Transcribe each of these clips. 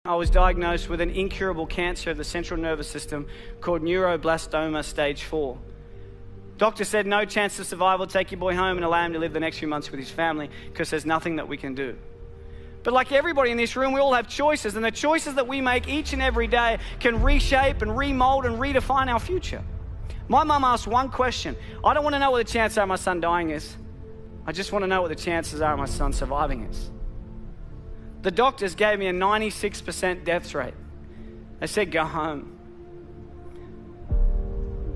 I was diagnosed with an incurable cancer of the central nervous system called neuroblastoma stage 4. Doctor said no chance of survival, take your boy home and allow him to live the next few months with his family because there's nothing that we can do. But like everybody in this room, we all have choices, and the choices that we make each and every day can reshape and remold and redefine our future. My mum asked one question. I don't want to know what the chances are of my son dying is. I just want to know what the chances are of my son surviving is. The doctors gave me a 96% death rate. They said, go home.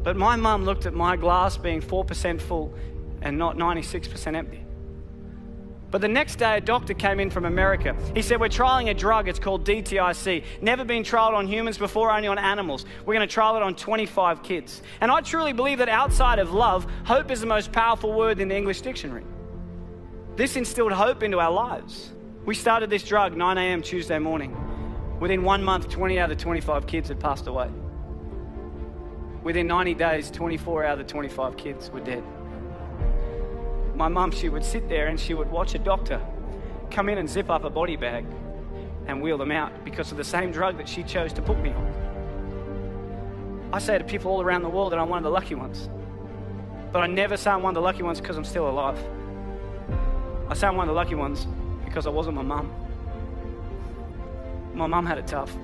But my mum looked at my glass being 4% full and not 96% empty. But the next day, a doctor came in from America. He said, we're trialing a drug. It's called DTIC. Never been trialed on humans before, only on animals. We're going to trial it on 25 kids. And I truly believe that outside of love, hope is the most powerful word in the English dictionary. This instilled hope into our lives. We started this drug 9 a.m. Tuesday morning. Within 1 month, 20 out of the 25 kids had passed away. Within 90 days, 24 out of the 25 kids were dead. My mum, she would sit there and she would watch a doctor come in and zip up a body bag and wheel them out because of the same drug that she chose to put me on. I say to people all around the world that I'm one of the lucky ones. But I never say I'm one of the lucky ones because I'm still alive. I say I'm one of the lucky ones because I wasn't my mum. My mum had it tough.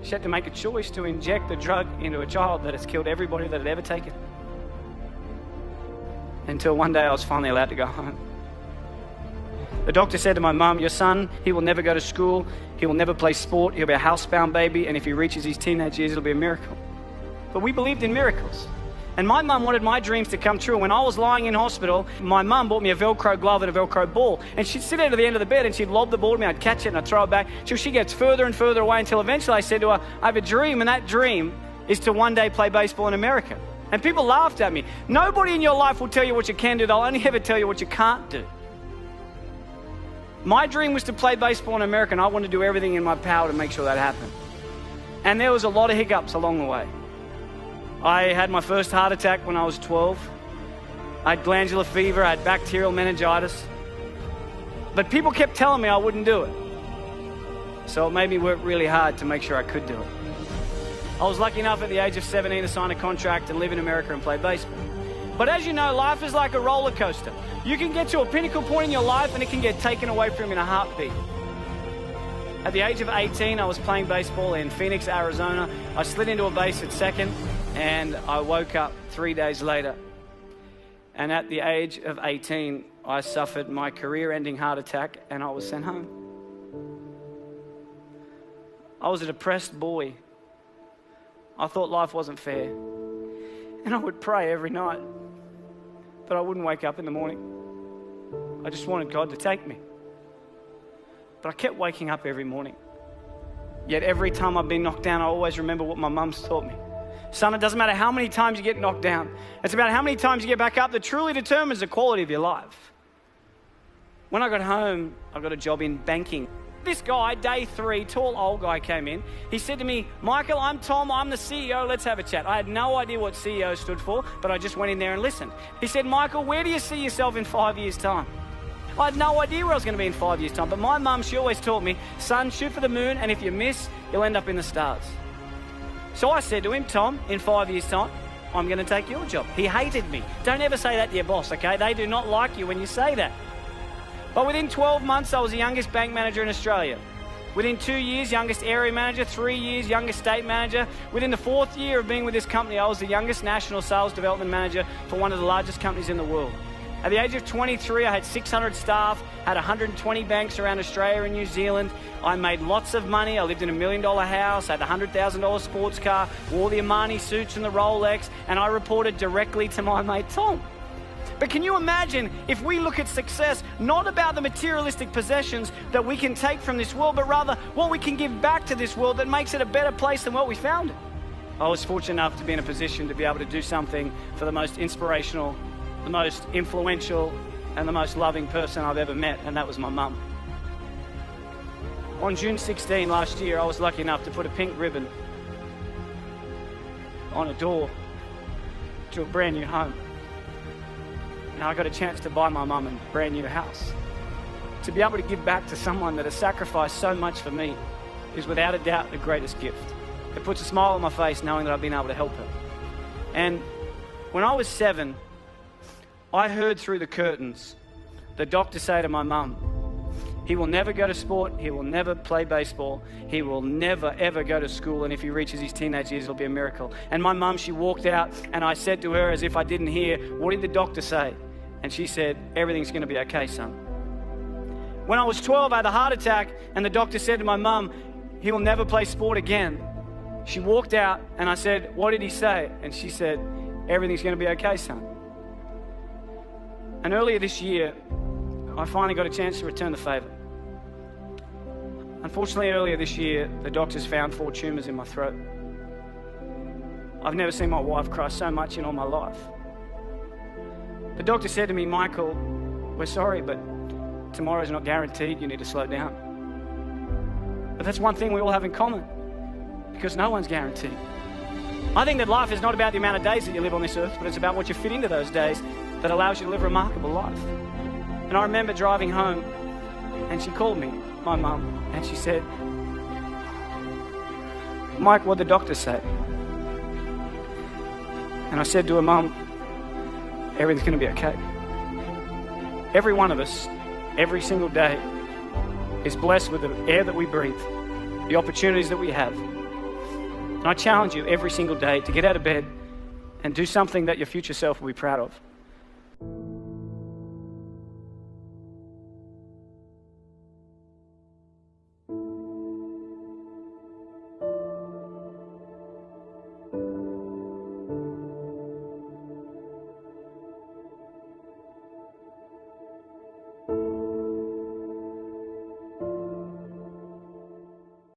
She had to make a choice to inject the drug into a child that has killed everybody that had ever taken. Until one day I was finally allowed to go home. The doctor said to my mum, your son, he will never go to school, he will never play sport, he'll be a housebound baby, and if he reaches his teenage years, it'll be a miracle. But we believed in miracles. And my mum wanted my dreams to come true. When I was lying in hospital, my mum bought me a Velcro glove and a Velcro ball. And she'd sit at the end of the bed and she'd lob the ball to me. I'd catch it and I'd throw it back till she gets further and further away until eventually I said to her, I have a dream, and that dream is to one day play baseball in America. And people laughed at me. Nobody in your life will tell you what you can do. They'll only ever tell you what you can't do. My dream was to play baseball in America, and I wanted to do everything in my power to make sure that happened. And there was a lot of hiccups along the way. I had my first heart attack when I was 12. I had glandular fever, I had bacterial meningitis. But people kept telling me I wouldn't do it. So it made me work really hard to make sure I could do it. I was lucky enough at the age of 17 to sign a contract and live in America and play baseball. But as you know, life is like a roller coaster. You can get to a pinnacle point in your life and it can get taken away from you in a heartbeat. At the age of 18, I was playing baseball in Phoenix, Arizona. I slid into a base at second and I woke up 3 days later. And at the age of 18, I suffered my career-ending heart attack and I was sent home. I was a depressed boy. I thought life wasn't fair. And I would pray every night, but I wouldn't wake up in the morning. I just wanted God to take me. But I kept waking up every morning. Yet every time I've been knocked down, I always remember what my mum's taught me. Son, it doesn't matter how many times you get knocked down. It's about how many times you get back up that truly determines the quality of your life. When I got home, I got a job in banking. This guy, day 3, tall old guy came in. He said to me, Michael, I'm Tom, I'm the CEO, let's have a chat. I had no idea what CEO stood for, but I just went in there and listened. He said, Michael, where do you see yourself in 5 years' time? I had no idea where I was going to be in 5 years' time, but my mum, she always taught me, son, shoot for the moon, and if you miss, you'll end up in the stars. So I said to him, Tom, in 5 years' time, I'm going to take your job. He hated me. Don't ever say that to your boss, okay? They do not like you when you say that. But within 12 months, I was the youngest bank manager in Australia. Within 2 years, youngest area manager. 3 years, youngest state manager. Within the 4th year of being with this company, I was the youngest national sales development manager for one of the largest companies in the world. At the age of 23, I had 600 staff, had 120 banks around Australia and New Zealand. I made lots of money. I lived in $1 million house, had a $100,000 sports car, wore the Armani suits and the Rolex, and I reported directly to my mate Tom. But can you imagine if we look at success not about the materialistic possessions that we can take from this world, but rather what we can give back to this world that makes it a better place than what we found it? I was fortunate enough to be in a position to be able to do something for the most inspirational, the most influential, and the most loving person I've ever met, and that was my mum. On June 16 last year, I was lucky enough to put a pink ribbon on a door to a brand new home. And I got a chance to buy my mum a brand new house. to be able to give back to someone that has sacrificed so much for me is without a doubt the greatest gift. It puts a smile on my face knowing that I've been able to help her. And when I was 7, I heard through the curtains the doctor say to my mum, he will never go to sport, he will never play baseball, he will never ever go to school, and if he reaches his teenage years it'll be a miracle. And my mum, she walked out and I said to her as if I didn't hear, what did the doctor say? And she said, everything's going to be okay, son. When I was 12, I had a heart attack and the doctor said to my mum, he will never play sport again. She walked out and I said, what did he say? And she said, everything's going to be okay, son. And earlier this year, I finally got a chance to return the favour. Unfortunately, earlier this year, the doctors found 4 tumours in my throat. I've never seen my wife cry so much in all my life. The doctor said to me, Michael, we're sorry, but tomorrow's not guaranteed. You need to slow down. But that's one thing we all have in common, because no one's guaranteed. I think that life is not about the amount of days that you live on this earth, but it's about what you fit into those days that allows you to live a remarkable life. And I remember driving home, and she called me, my mum, and she said, Mike, what'd the doctor say? And I said to her, Mum, everything's going to be okay. Every one of us, every single day, is blessed with the air that we breathe, the opportunities that we have. And I challenge you every single day to get out of bed and do something that your future self will be proud of.